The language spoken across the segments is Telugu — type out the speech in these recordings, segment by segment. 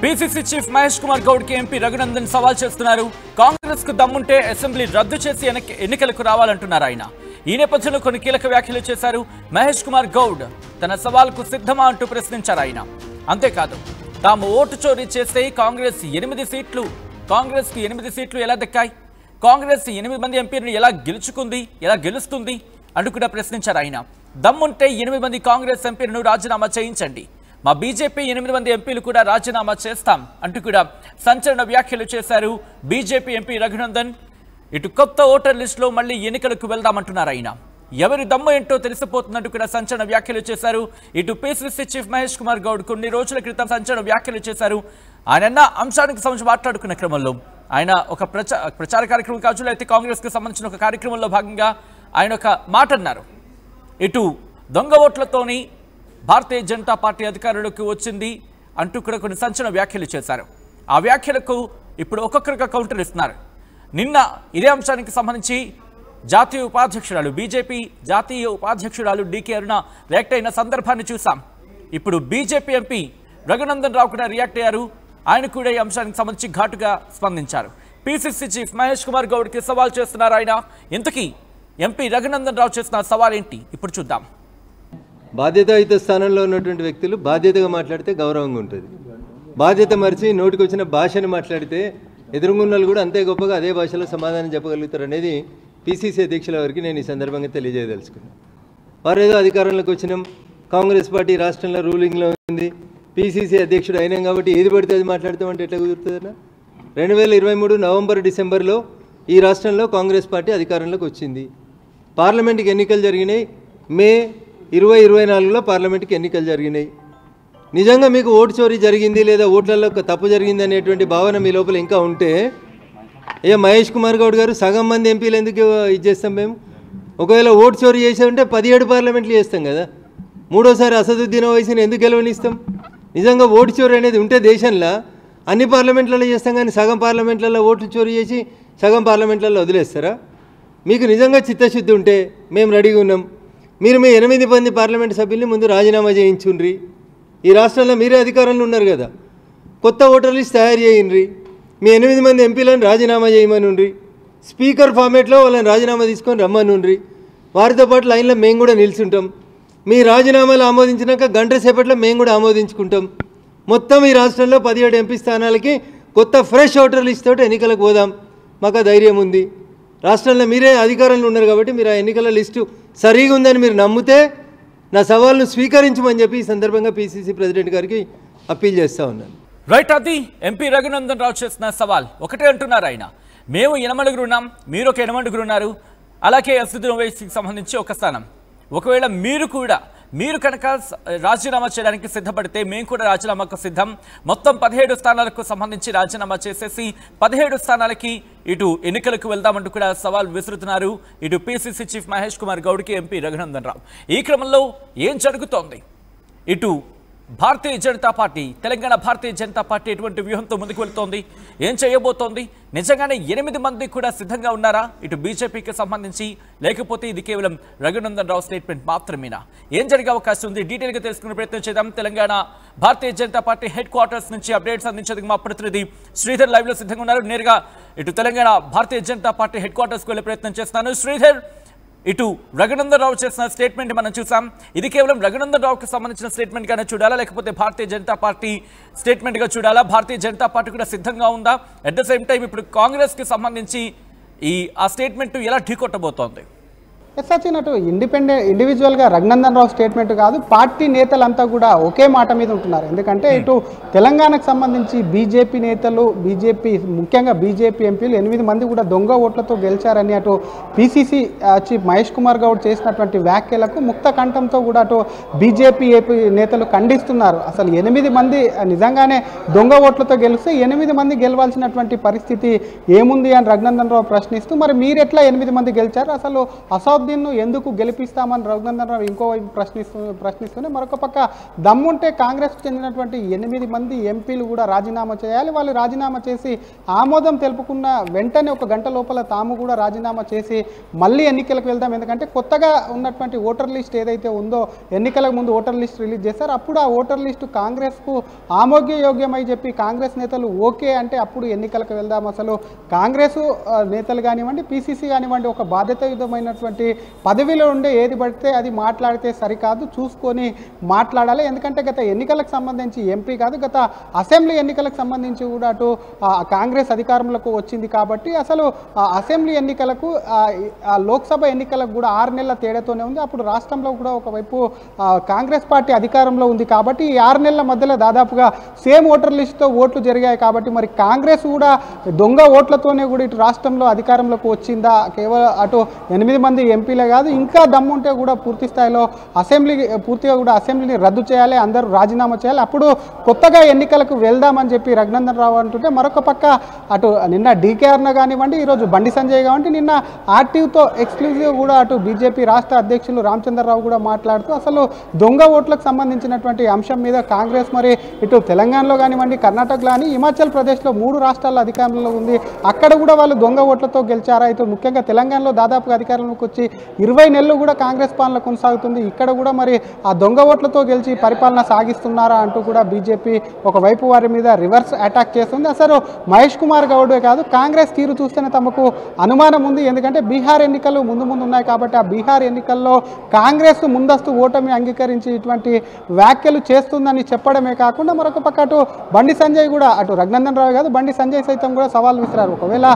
పీసీసీ చీఫ్ మహేష్ కుమార్ గౌడ్ కి ఎంపీ రఘునందన్ సవాల్ చేస్తున్నారు. కాంగ్రెస్ కు దమ్ముంటే అసెంబ్లీ రద్దు చేసి ఎన్నికలకు రావాలంటున్నారు ఆయన. ఈ నేపథ్యంలో కొన్ని కీలక వ్యాఖ్యలు చేశారు మహేష్ కుమార్ గౌడ్. తన సవాల్కు సిద్ధమా అంటూ ప్రశ్నించారు ఆయన. అంతేకాదు, తాము ఓటు చోరీ చేస్తే కాంగ్రెస్ కు 8 సీట్లు ఎలా దక్కాయి, కాంగ్రెస్ 8 మంది ఎంపీలను ఎలా గెలుస్తుంది అంటూ కూడా ప్రశ్నించారు ఆయన. దమ్ముంటే 8 మంది కాంగ్రెస్ ఎంపీలను రాజీనామా చేయించండి, మా బీజేపీ 8 మంది ఎంపీలు కూడా రాజీనామా చేస్తాం అంటూ కూడా సంచలన వ్యాఖ్యలు చేశారు బీజేపీ ఎంపీ రఘునందన్. ఇటు కొత్త ఓటర్ లిస్టులో మళ్ళీ ఎన్నికలకు వెళ్దామంటున్నారు ఆయన. ఎవరి దమ్ము ఏంటో తెలిసిపోతున్నట్టు కూడా సంచలన వ్యాఖ్యలు చేశారు. ఇటు పీసీసీ చీఫ్ మహేష్ కుమార్ గౌడ్ కొన్ని రోజుల క్రితం సంచలన వ్యాఖ్యలు చేశారు. ఆయన అంశానికి సంబంధించి మాట్లాడుకున్న క్రమంలో ఆయన ఒక ప్రచార కార్యక్రమం కావచ్చు, అయితే కాంగ్రెస్ కు సంబంధించిన ఒక కార్యక్రమంలో భాగంగా ఆయన ఒక మాట అన్నారు. ఇటు దొంగ ఓట్లతోని భారతీయ జనతా పార్టీ అధికారులకు వచ్చింది అంటూ కూడా కొన్ని సంచలన వ్యాఖ్యలు చేశారు. ఆ వ్యాఖ్యలకు ఇప్పుడు ఒక్కొక్కరుగా కౌంటర్ ఇస్తున్నారు. నిన్న ఇదే అంశానికి సంబంధించి బీజేపీ జాతీయ ఉపాధ్యక్షురాలు డీకే అరుణ రియాక్ట్ అయిన సందర్భాన్ని చూసాం. ఇప్పుడు బీజేపీ ఎంపీ రఘునందన్ రావు కూడా రియాక్ట్ అయ్యారు. ఆయన కూడా ఈ అంశానికి సంబంధించి ఘాటుగా స్పందించారు. పీసీసీ చీఫ్ మహేష్ కుమార్ గౌడ్కి సవాల్ చేస్తున్నారు ఆయన. ఇంతకీ ఎంపీ రఘునందన్ రావు చేస్తున్న సవాల్ ఏంటి ఇప్పుడు చూద్దాం. బాధ్యతాయుత స్థానంలో ఉన్నటువంటి వ్యక్తులు బాధ్యతగా మాట్లాడితే గౌరవంగా ఉంటుంది. బాధ్యత మరిచి నోటికి వచ్చిన భాషను మాట్లాడితే ఎదురుగున్నలు కూడా అంతే గొప్పగా అదే భాషలో సమాధానం చెప్పగలుగుతారు అనేది పీసీసీ అధ్యక్షుల వారికి నేను ఈ సందర్భంగా తెలియజేయదలుచుకున్నాను. వారు ఏదో అధికారంలోకి వచ్చినాం, కాంగ్రెస్ పార్టీ రాష్ట్రంలో రూలింగ్లో ఉంది, పీసీసీ అధ్యక్షుడు అయినాం కాబట్టి ఏది పడితే అది మాట్లాడతామంటే ఎట్లా కుదురుతుందన్నా? 2023 నవంబర్ డిసెంబర్లో ఈ రాష్ట్రంలో కాంగ్రెస్ పార్టీ అధికారంలోకి వచ్చింది. పార్లమెంట్కి ఎన్నికలు జరిగినాయి. మే 2024లో పార్లమెంట్కి ఎన్నికలు జరిగినాయి. నిజంగా మీకు ఓటు చోరీ జరిగింది లేదా ఓట్లలో తప్పు జరిగింది అనేటువంటి భావన మీ లోపల ఇంకా ఉంటే మహేష్ కుమార్ గౌడ్ గారు సగం మంది ఎంపీలు ఎందుకు ఇచ్చేస్తాం మేము? ఒకవేళ ఓటు చోరీ చేసే ఉంటే 17 పార్లమెంట్లు చేస్తాం కదా. మూడోసారి అసదుద్దీన్ ఓవైసీని ఎందుకు గెలవనిస్తాం? నిజంగా ఓటు చోరీ అనేది ఉంటే దేశంలో అన్ని పార్లమెంట్లలో చేస్తాం, కానీ సగం పార్లమెంట్లలో ఓట్లు చోరీ చేసి సగం పార్లమెంట్లలో వదిలేస్తారా? మీకు నిజంగా చిత్తశుద్ధి ఉంటే మేము రెడీగా ఉన్నాం. మీరు మీ 8 మంది పార్లమెంట్ సభ్యుల్ని ముందు రాజీనామా చేయించుండ్రి. ఈ రాష్ట్రంలో మీరే అధికారంలో ఉన్నారు కదా. కొత్త ఓటర్ లిస్ట్ తయారు చేయండి. మీ 8 మంది ఎంపీలను రాజీనామా చేయమనుండ్రి. స్పీకర్ ఫార్మేట్లో వాళ్ళని రాజీనామా తీసుకొని రమ్మనుండ్రి. వారితో పాటు లైన్లో మేము కూడా నిల్చుంటాం. మీ రాజీనామాలు ఆమోదించినాక గంట సేపట్లో మేము కూడా ఆమోదించుకుంటాం. మొత్తం ఈ రాష్ట్రంలో 17 ఎంపీ స్థానాలకి కొత్త ఫ్రెష్ ఓటర్ లిస్ట్ తోటి ఎన్నికలకు పోదాం. మాకు ధైర్యం ఉంది. రాష్ట్రంలో మీరే అధికారంలో ఉన్నారు కాబట్టి మీరు ఆ ఎన్నికల లిస్టు సరిగా ఉందని మీరు నమ్మితే నా సవాల్ను స్వీకరించమని చెప్పి ఈ సందర్భంగా పీసీసీ ప్రెసిడెంట్ గారికి అప్పీల్ చేస్తూ ఉన్నాను. రైట్, అది ఎంపీ రఘునందన్ రావు చేస్తున్న సవాల్. ఒకటే అంటున్నారు ఆయన, మేము 8 ఉన్నాం, మీరు ఒక 8 ఉన్నారు, అలాగే అసదుద్దీన్ ఓవైసీకి సంబంధించి ఒక స్థానం. ఒకవేళ మీరు కనుక రాజీనామా చేయడానికి సిద్ధపడితే మేము కూడా రాజీనామాకు సిద్ధం. మొత్తం 17 స్థానాలకు సంబంధించి రాజీనామా చేసేసి 17 స్థానాలకి ఇటు ఎన్నికలకు వెళ్దామంటూ కూడా సవాల్ విసురుతున్నారు ఇటు పీసీసీ చీఫ్ మహేష్ కుమార్ గౌడ్కి ఎంపీ రఘునందన్ రావు. ఈ క్రమంలో ఏం జరుగుతోంది? ఇటు భారతీయ జనతా పార్టీ, తెలంగాణ భారతీయ జనతా పార్టీ ఎటువంటి వ్యూహంతో ముందుకు వెళ్తోంది, ఏం చేయబోతోంది? నిజంగానే 8 మంది కూడా సిద్ధంగా ఉన్నారా ఇటు బీజేపీకి సంబంధించి, లేకపోతే ఇది కేవలం రఘునందన్ రావు స్టేట్మెంట్ మాత్రమేనా? ఏం జరిగే అవకాశం ఉంది? డీటెయిల్గా తెలుసుకునే ప్రయత్నం చేద్దాం. Telangana Bharatiya Janata party head quarters నుంచి అప్డేట్స్ అందించేందుకు మా ప్రతినిధి శ్రీధర్ లైవ్లో సిద్ధంగా ఉన్నారు. నేరుగా ఇటు తెలంగాణ భారతీయ జనతా పార్టీ హెడ్ క్వార్టర్స్కి వెళ్ళే ప్రయత్నం చేస్తాను. శ్రీధర్, ఇటు రఘునందన్ రావు చేసిన స్టేట్మెంట్ మనం చూసాం. ఇది కేవలం రఘునందన్ రావుకి సంబంధించిన స్టేట్మెంట్ గానే చూడాలా, లేకపోతే భారతీయ జనతా పార్టీ స్టేట్మెంట్ గా చూడాలా? భారతీయ జనతా పార్టీ కూడా సిద్ధంగా ఉందా? అట్ ద సేమ్ టైం ఇప్పుడు కాంగ్రెస్ కి సంబంధించి ఆ స్టేట్మెంట్ ఎలా ఢీకొట్టబోతోంది? సచిన్, అటు ఇండివిజువల్గా రఘునందన్ రావు స్టేట్మెంట్ కాదు, పార్టీ నేతలంతా కూడా ఒకే మాట మీద ఉంటున్నారు. ఎందుకంటే ఇటు తెలంగాణకు సంబంధించి బీజేపీ నేతలు, ముఖ్యంగా బీజేపీ ఎంపీలు 8 మంది కూడా దొంగ ఓట్లతో గెలిచారని అటు పీసీసీ చీఫ్ మహేష్ కుమార్ గౌడ్ చేసినటువంటి వ్యాఖ్యలకు ముక్త కంఠంతో కూడా అటు బీజేపీ నేతలు ఖండిస్తున్నారు. అసలు 8 మంది నిజంగానే దొంగ ఓట్లతో గెలిస్తే 8 మంది గెలవాల్సినటువంటి పరిస్థితి ఏముంది అని రఘునందన్ రావు ప్రశ్నిస్తూ, మరి మీరెట్లా 8 మంది గెలిచారు? అసలు అసదుద్దీన్ను ఎందుకు గెలిపిస్తామని రఘునందన్ రావు ఇంకోవైపు ప్రశ్నిస్తూనే మరొక పక్క దమ్ముంటే కాంగ్రెస్కు చెందినటువంటి 8 మంది ఎంపీలు కూడా రాజీనామా చేయాలి. వాళ్ళు రాజీనామా చేసి ఆమోదం తెలుపుకున్న వెంటనే 1 గంట లోపల తాము కూడా రాజీనామా చేసి మళ్ళీ ఎన్నికలకు వెళ్దాం. ఎందుకంటే కొత్తగా ఉన్నటువంటి ఓటర్ లిస్ట్ ఏదైతే ఉందో ఎన్నికలకు ముందు ఓటర్ లిస్ట్ రిలీజ్ చేశారు. అప్పుడు ఆ ఓటర్ లిస్టు కాంగ్రెస్కు ఆమోగ్యయోగ్యమై చెప్పి కాంగ్రెస్ నేతలు ఓకే అంటే అప్పుడు ఎన్నికలకు వెళ్దాం. అసలు కాంగ్రెస్ నేతలు కానివ్వండి, పిసిసి కానివ్వండి, ఒక బాధ్యతాయుతమైనటువంటి పదవిలో ఉండే ఏది పడితే అది మాట్లాడితే సరికాదు, చూసుకొని మాట్లాడాలి. ఎందుకంటే గత ఎన్నికలకు సంబంధించి ఎంపీ కాదు, గత అసెంబ్లీ ఎన్నికలకు సంబంధించి కూడా అటు కాంగ్రెస్ అధికారంలోకి వచ్చింది కాబట్టి అసలు అసెంబ్లీ ఎన్నికలకు లోక్సభ ఎన్నికలకు కూడా 6 నెలల తేడాతోనే ఉంది. అప్పుడు రాష్ట్రంలో కూడా ఒకవైపు కాంగ్రెస్ పార్టీ అధికారంలో ఉంది కాబట్టి ఈ 6 నెలల మధ్యలో దాదాపుగా సేమ్ ఓటర్ లిస్టుతో ఓట్లు జరిగాయి. కాబట్టి మరి కాంగ్రెస్ కూడా దొంగ ఓట్లతోనే కూడా ఇటు రాష్ట్రంలో అధికారంలోకి వచ్చిందా? కేవలం అటు 8 మంది ఎంపీలే కాదు, ఇంకా దమ్ముంటే కూడా పూర్తి స్థాయిలో పూర్తిగా కూడా అసెంబ్లీని రద్దు చేయాలి, అందరూ రాజీనామా చేయాలి, అప్పుడు కొత్తగా ఎన్నికలకు వెళ్దామని చెప్పి రఘునందన్ రావు అంటుంటే మరొక పక్క అటు నిన్న డీకేఆర్న కానివ్వండి, ఈరోజు బండి సంజయ్ కానివ్వండి, నిన్న ఆర్టీవ్తో ఎక్స్క్లూజివ్ కూడా అటు బీజేపీ రాష్ట్ర అధ్యక్షులు రామచంద్రరావు కూడా మాట్లాడుతూ అసలు దొంగ ఓట్లకు సంబంధించినటువంటి అంశం మీద కాంగ్రెస్ మరి ఇటు తెలంగాణలో కానివ్వండి, కర్ణాటకలో కానీ హిమాచల్ ప్రదేశ్లో 3 రాష్ట్రాల్లో అధికారంలో ఉంది, అక్కడ కూడా వాళ్ళు దొంగ ఓట్లతో గెలిచారా? ఇటు ముఖ్యంగా తెలంగాణలో దాదాపుగా అధికారంలోకి వచ్చి 20 నెలలు కూడా కాంగ్రెస్ పాలన కొనసాగుతుంది, ఇక్కడ కూడా మరి ఆ దొంగ ఓట్లతో గెలిచి పరిపాలన సాగిస్తున్నారా అంటూ కూడా బీజేపీ ఒకవైపు వారి మీద రివర్స్ అటాక్ చేస్తుంది. అసలు మహేష్ కుమార్ గౌడే కాదు, కాంగ్రెస్ తీరు చూస్తేనే తమకు అనుమానం ఉంది. ఎందుకంటే బీహార్ ఎన్నికలు ముందు ఉన్నాయి కాబట్టి ఆ బీహార్ ఎన్నికల్లో కాంగ్రెస్ ముందస్తు ఓటమి అంగీకరించి ఇటువంటి వ్యాఖ్యలు చేస్తుందని చెప్పడమే కాకుండా మరొక పక్క అటు బండి సంజయ్ కూడా అటు రఘునందన్ రావు కాదు, బండి సంజయ్ సైతం కూడా సవాల్ విసిరారు. ఒకవేళ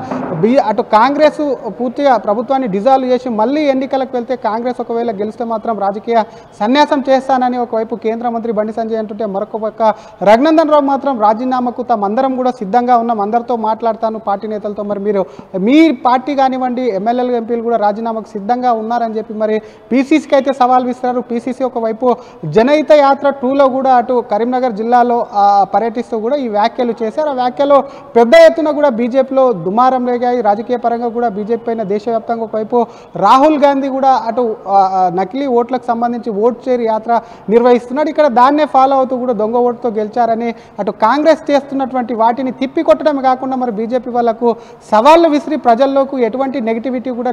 అటు కాంగ్రెస్ పూర్తిగా ప్రభుత్వాన్ని డిజాల్వ్ చేసి మళ్ళీ ఎన్నికలకు వెళ్తే కాంగ్రెస్ ఒకవేళ గెలిస్తే మాత్రం రాజకీయ సన్యాసం చేస్తానని ఒకవైపు కేంద్ర మంత్రి బండి సంజయ్ అంటుంటే మరొక పక్క రఘునందన్ రావు మాత్రం రాజీనామాకు తామందరం కూడా సిద్ధంగా ఉన్నాం, అందరితో మాట్లాడతాను పార్టీ నేతలతో, మరి మీరు మీ పార్టీ కానివ్వండి ఎమ్మెల్యేలు ఎంపీలు కూడా రాజీనామాకు సిద్ధంగా ఉన్నారని చెప్పి మరి పీసీసీకి అయితే సవాల్ విసిరారు. పీసీసీ ఒకవైపు జనహిత యాత్ర 2లో కూడా అటు కరీంనగర్ జిల్లాలో పర్యటిస్తూ కూడా ఈ వ్యాఖ్యలు చేశారు. ఆ వ్యాఖ్యలో పెద్ద ఎత్తున కూడా బీజేపీలో దుమారం రేగాయి. రాజకీయ పరంగా కూడా బీజేపీ పైన దేశవ్యాప్తంగా ఒకవైపు రాహుల్ గాంధీ కూడా అటు నకిలీ ఓట్లకు సంబంధించి ఓట్ షేర్ యాత్ర నిర్వహిస్తున్నాడు. ఇక్కడ దాన్నే ఫాలో అవుతూ కూడా దొంగ ఓటుతో గెలిచారని అటు కాంగ్రెస్ చేస్తున్నటువంటి వాటిని తిప్పికొట్టడమే కాకుండా మరి బీజేపీ వాళ్ళకు సవాళ్లు విసిరి ప్రజల్లోకి ఎటువంటి నెగిటివిటీ కూడా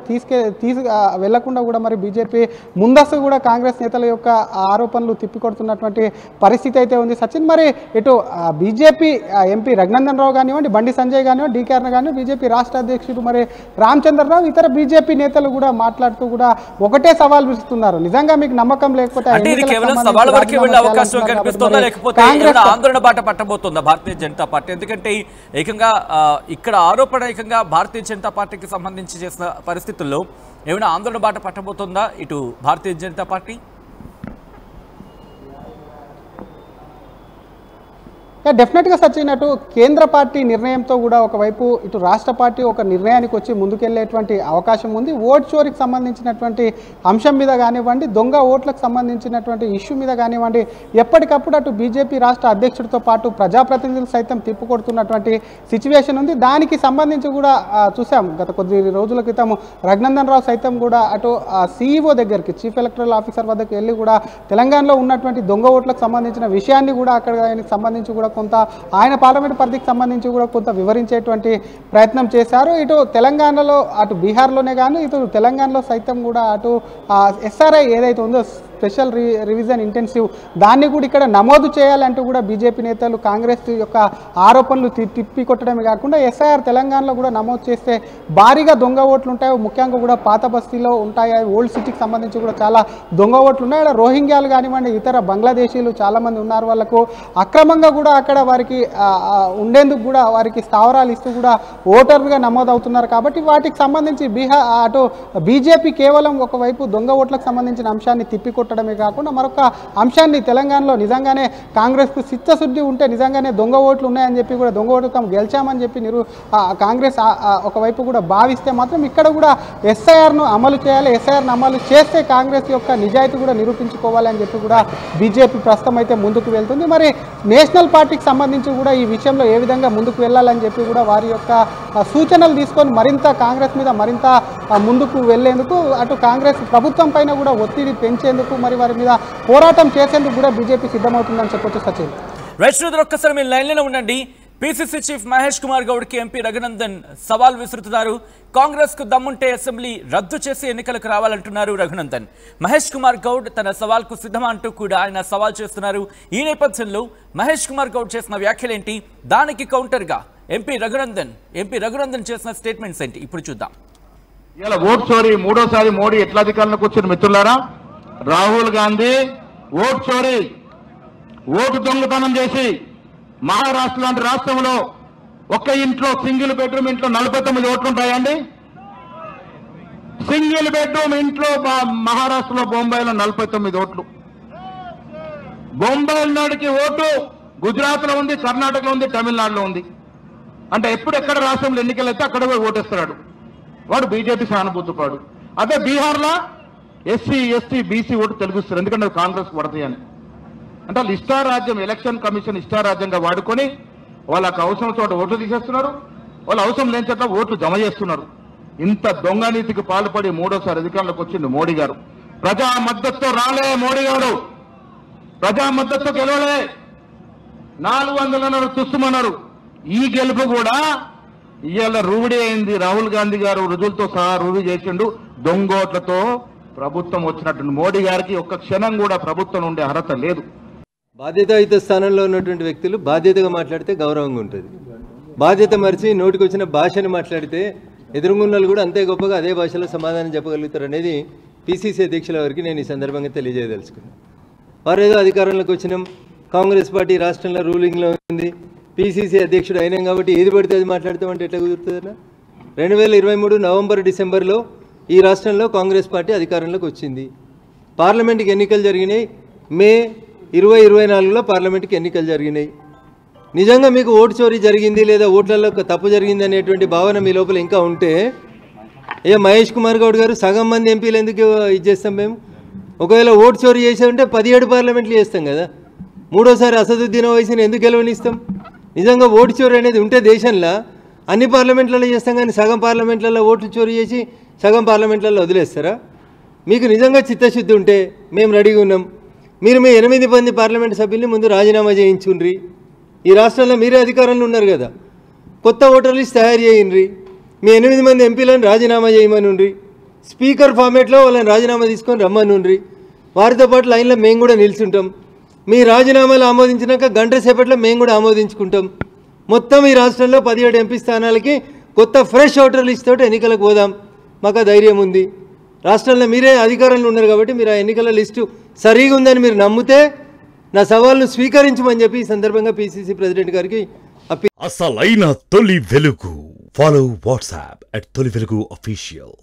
వెళ్లకుండా కూడా మరి బీజేపీ ముందస్తు కూడా కాంగ్రెస్ నేతల యొక్క ఆరోపణలు తిప్పికొడుతున్నటువంటి పరిస్థితి అయితే ఉంది. సచిన్, మరి ఇటు బీజేపీ ఎంపీ రఘునందన్ రావు కానివ్వండి, బండి సంజయ్ కానివ్వండి, డీకేఆర్న కానివ్వండి, బీజేపీ రాష్ట్ర అధ్యక్షుడు మరి రామచంద్రరావు, ఇతర బీజేపీ నేతలు కూడా మాట్లాడుతూ కూడా ఒకటే సవాల్ విసురుతున్నారు. నిజంగా మీకు నమ్మకం లేకపోతే ఆందోళన బాట పట్టబోతుందా భారతీయ జనతా పార్టీ? ఎందుకంటే ఏకంగా ఇక్కడ ఆరోపణ ఏకంగా భారతీయ జనతా పార్టీకి సంబంధించి చేసిన పరిస్థితుల్లో ఏమైనా ఆందోళన బాట పట్టబోతుందా ఇటు భారతీయ జనతా పార్టీ? డెఫినెట్గా సచిన్, అటు కేంద్ర పార్టీ నిర్ణయంతో కూడా ఒకవైపు ఇటు రాష్ట్ర పార్టీ ఒక నిర్ణయానికి వచ్చి ముందుకెళ్లేటువంటి అవకాశం ఉంది. ఓట్ చోరీకి సంబంధించినటువంటి అంశం మీద కానివ్వండి, దొంగ ఓట్లకు సంబంధించినటువంటి ఇష్యూ మీద కానివ్వండి, ఎప్పటికప్పుడు అటు బీజేపీ రాష్ట్ర అధ్యక్షుడితో పాటు ప్రజాప్రతినిధులు సైతం తిప్పుకొడుతున్నటువంటి సిచ్యువేషన్ ఉంది. దానికి సంబంధించి కూడా చూసాం గత కొద్ది రోజుల క్రితం రఘునందన్ రావు సైతం కూడా అటు సీఈఓ దగ్గరికి, చీఫ్ ఎలక్టరల్ ఆఫీసర్ వద్దకు వెళ్ళి కూడా తెలంగాణలో ఉన్నటువంటి దొంగ ఓట్లకు సంబంధించిన విషయాన్ని కూడా అక్కడ ఆయనకు సంబంధించి కూడా కొంత ఆయన పార్లమెంట్ పరిధికి సంబంధించి కూడా కొంత వివరించేటువంటి ప్రయత్నం చేశారు. ఇటు తెలంగాణలో అటు బీహార్లోనే కానీ ఇటు తెలంగాణలో సైతం కూడా అటు ఎస్ఆర్ఐ ఏదైతే ఉందో స్పెషల్ రివిజన్ ఇంటెన్సివ్ దాన్ని కూడా ఇక్కడ నమోదు చేయాలంటూ కూడా బీజేపీ నేతలు కాంగ్రెస్ యొక్క ఆరోపణలు తిప్పికొట్టడమే కాకుండా ఎస్ఐఆర్ తెలంగాణలో కూడా నమోదు చేస్తే భారీగా దొంగ ఓట్లు ఉంటాయి, ముఖ్యంగా కూడా పాత బస్తీలో ఉంటాయి, ఓల్డ్ సిటీకి సంబంధించి కూడా చాలా దొంగ ఓట్లు ఉన్నాయి. అక్కడ రోహింగ్యాలు కానివ్వండి, ఇతర బంగ్లాదేశీలు చాలామంది ఉన్నారు, వాళ్ళకు అక్రమంగా కూడా అక్కడ వారికి ఉండేందుకు కూడా వారికి స్థావరాలు ఇస్తూ కూడా ఓటర్లుగా నమోదు అవుతున్నారు. కాబట్టి వాటికి సంబంధించి అటు బీజేపీ కేవలం ఒకవైపు దొంగ ఓట్లకు సంబంధించిన అంశాన్ని తిప్పికొట్టు కొట్టడమే కాకుండా మరొక అంశాన్ని తెలంగాణలో నిజంగానే కాంగ్రెస్కు చిత్తశుద్ధి ఉంటే నిజంగానే దొంగ ఓట్లు ఉన్నాయని చెప్పి కూడా దొంగ ఓట్లు తాము గెలిచామని చెప్పి కాంగ్రెస్ ఒకవైపు కూడా భావిస్తే మాత్రం ఇక్కడ కూడా ఎస్ఐఆర్ను అమలు చేయాలి, ఎస్ఐఆర్ను అమలు చేస్తే కాంగ్రెస్ యొక్క నిజాయితీ కూడా నిరూపించుకోవాలి అని చెప్పి కూడా బీజేపీ ప్రస్తుతం అయితే ముందుకు వెళ్తుంది. మరి నేషనల్ పార్టీకి సంబంధించి కూడా ఈ విషయంలో ఏ విధంగా ముందుకు వెళ్ళాలని చెప్పి కూడా వారి యొక్క సూచనలు తీసుకొని మరింత కాంగ్రెస్ మీద మరింత ముందుకు వెళ్లేందుకు అటు కాంగ్రెస్ ప్రభుత్వం పైన కూడా ఒత్తిడి పెంచేందుకు మరి వారి మీద పోరాటం చేసేందుకు కూడా బీజేపీ సిద్ధమవుతుందని చెప్పొచ్చు. సచిన్ రైట్, ఒక్కసారి మీరు లైన్లోనే ఉండండి. పిసిసి చీఫ్ మహేష్ కుమార్ గౌడ్కి ఎంపీ రఘునందన్ సవాల్ విసురుతున్నారు. కాంగ్రెస్ కు దమ్ముంటే అసెంబ్లీ రద్దు చేసి ఎన్నికలకు రావాలంటున్నారు రఘునందన్. మహేష్ కుమార్ గౌడ్ తన సవాల్కు సిద్ధమా అంటూ కూడా ఆయన సవాల్ చేస్తున్నారు. ఈ నేపథ్యంలో మహేష్ కుమార్ గౌడ్ చేసిన వ్యాఖ్యలేంటి, దానికి కౌంటర్గా ఎంపీ రఘునందన్ చేసిన స్టేట్మెంట్స్ ఏంటి ఇప్పుడు చూద్దాం. ఇలా ఓట్ చోరీ మూడోసారి మోడీ ఎట్లా అధికారంలోకి వచ్చిన మిత్రులారా, రాహుల్ గాంధీ ఓట్ చోరీ ఓటు దొంగతనం చేసి మహారాష్ట్ర లాంటి రాష్ట్రంలో ఒక్క ఇంట్లో సింగిల్ బెడ్రూమ్ ఇంట్లో 49 ఓట్లు ఉంటాయండి. సింగిల్ బెడ్రూమ్ ఇంట్లో మహారాష్ట్రలో బొంబాయిలో 49 ఓట్లు. బొంబాయి నాడికి ఓటు గుజరాత్ లో ఉంది, కర్ణాటకలో ఉంది, తమిళనాడులో ఉంది. అంటే ఎక్కడ రాష్ట్రంలో ఎన్నికలు అయితే అక్కడ పోయి ఓటేస్తున్నాడు వాడు, బీజేపీ సానుభూతిపాడు. అదే బీహార్లో ఎస్సీ ఎస్టీ బీసీ ఓటు తెలుగుస్తారు, ఎందుకంటే కాంగ్రెస్ పడతాయని. అంటే వాళ్ళు ఇష్టారాజ్యం, ఎలక్షన్ కమిషన్ ఇష్టారాజ్యంగా వాడుకొని వాళ్ళకి అవసరం చోట ఓట్లు తీసేస్తున్నారు, వాళ్ళు అవసరం లేని చోట ఓట్లు జమ చేస్తున్నారు. ఇంత దొంగనీతికి పాల్పడి మూడోసారి అధికారంలోకి వచ్చింది మోడీ గారు. ప్రజా మద్దతుతో రాలే మోడీ గారు, ప్రజా మద్దతుతో గెలవలే, 400 తుస్సుమన్నారు. ఈ గెలుపు కూడా ఇవాళ రూఢి అయింది. రాహుల్ గాంధీ గారు రుజువులతో సహా రుజువు చేసిండు. దొంగోట్లతో ప్రభుత్వం వచ్చినట్టు మోడీ గారికి ఒక్క క్షణం కూడా ప్రభుత్వం ఉండే అర్హత లేదు. బాధ్యతాయుత స్థానంలో ఉన్నటువంటి వ్యక్తులు బాధ్యతగా మాట్లాడితే గౌరవంగా ఉంటుంది. బాధ్యత మరిచి నోటికి వచ్చిన భాషను మాట్లాడితే ఎదురుగున్నలు కూడా అంతే గొప్పగా అదే భాషలో సమాధానం చెప్పగలుగుతారు అనేది పిసిసి అధ్యక్షుల వారికి నేను ఈ సందర్భంగా తెలియజేయదలుచుకున్నాను. వారు ఏదో అధికారంలోకి వచ్చినాం, కాంగ్రెస్ పార్టీ రాష్ట్రంలో రూలింగ్లో ఉంది, పిసిసి అధ్యక్షుడు అయినాం కాబట్టి ఏది పడితే అది మాట్లాడతామంటే ఎట్లా కుదురుతుందన్నా? 2023 నవంబర్ డిసెంబర్లో ఈ రాష్ట్రంలో కాంగ్రెస్ పార్టీ అధికారంలోకి వచ్చింది. పార్లమెంట్కి ఎన్నికలు జరిగినాయి. మే 2024లో పార్లమెంట్కి ఎన్నికలు జరిగినాయి. నిజంగా మీకు ఓటు చోరీ జరిగింది లేదా ఓట్లలో తప్పు జరిగింది అనేటువంటి భావన మీ లోపల ఇంకా ఉంటే మహేష్ కుమార్ గౌడ్ గారు సగం మంది ఎంపీలు ఎందుకు ఇచ్చేస్తాం మేము? ఒకవేళ ఓటు చోరీ చేసే ఉంటే 17 పార్లమెంట్లు చేస్తాం కదా. మూడోసారి అసదుద్దీన్ ఓవైసీని ఎందుకు గెలవనిస్తాం? నిజంగా ఓటు చోరీ అనేది ఉంటే దేశంలో అన్ని పార్లమెంట్లలో చేస్తాం, కానీ సగం పార్లమెంట్లలో ఓట్లు చోరీ చేసి సగం పార్లమెంట్లలో వదిలేస్తారా? మీకు నిజంగా చిత్తశుద్ధి ఉంటే మేము రెడీగా ఉన్నాం. మీరు మీ 8 మంది పార్లమెంట్ సభ్యుల్ని ముందు రాజీనామా చేయించుండ్రి. ఈ రాష్ట్రంలో మీరే అధికారంలో ఉన్నారు కదా, కొత్త ఓటర్ లిస్ట్ తయారు చేయండి. మీ 8 మంది ఎంపీలను రాజీనామా చేయమనుండ్రి. స్పీకర్ ఫార్మేట్లో వాళ్ళని రాజీనామా తీసుకొని రమ్మనుండ్రి. వారితో పాటు లైన్లో మేము కూడా నిల్చుంటాం. మీ రాజీనామాలు ఆమోదించినాక గంట సేపట్లో మేము కూడా ఆమోదించుకుంటాం. మొత్తం ఈ రాష్ట్రంలో 17 ఎంపీ స్థానాలకి కొత్త ఫ్రెష్ ఓటర్ లిస్ట్ తోటి ఎన్నికలకు పోదాం. మాకు ధైర్యం ఉంది. రాష్ట్రంలో మీరే అధికారంలో ఉన్నారు కాబట్టి మీరు ఆ ఎన్నికల లిస్టు సరిగా ఉందని మీరు నమ్మితే నా సవాల్ను స్వీకరించమని చెప్పి ఈ సందర్భంగా పిసిసి ప్రెసిడెంట్ గారికి అసలైన తొలి వెలుగు. ఫాలో వాట్సాప్ @తొలి వెలుగు official.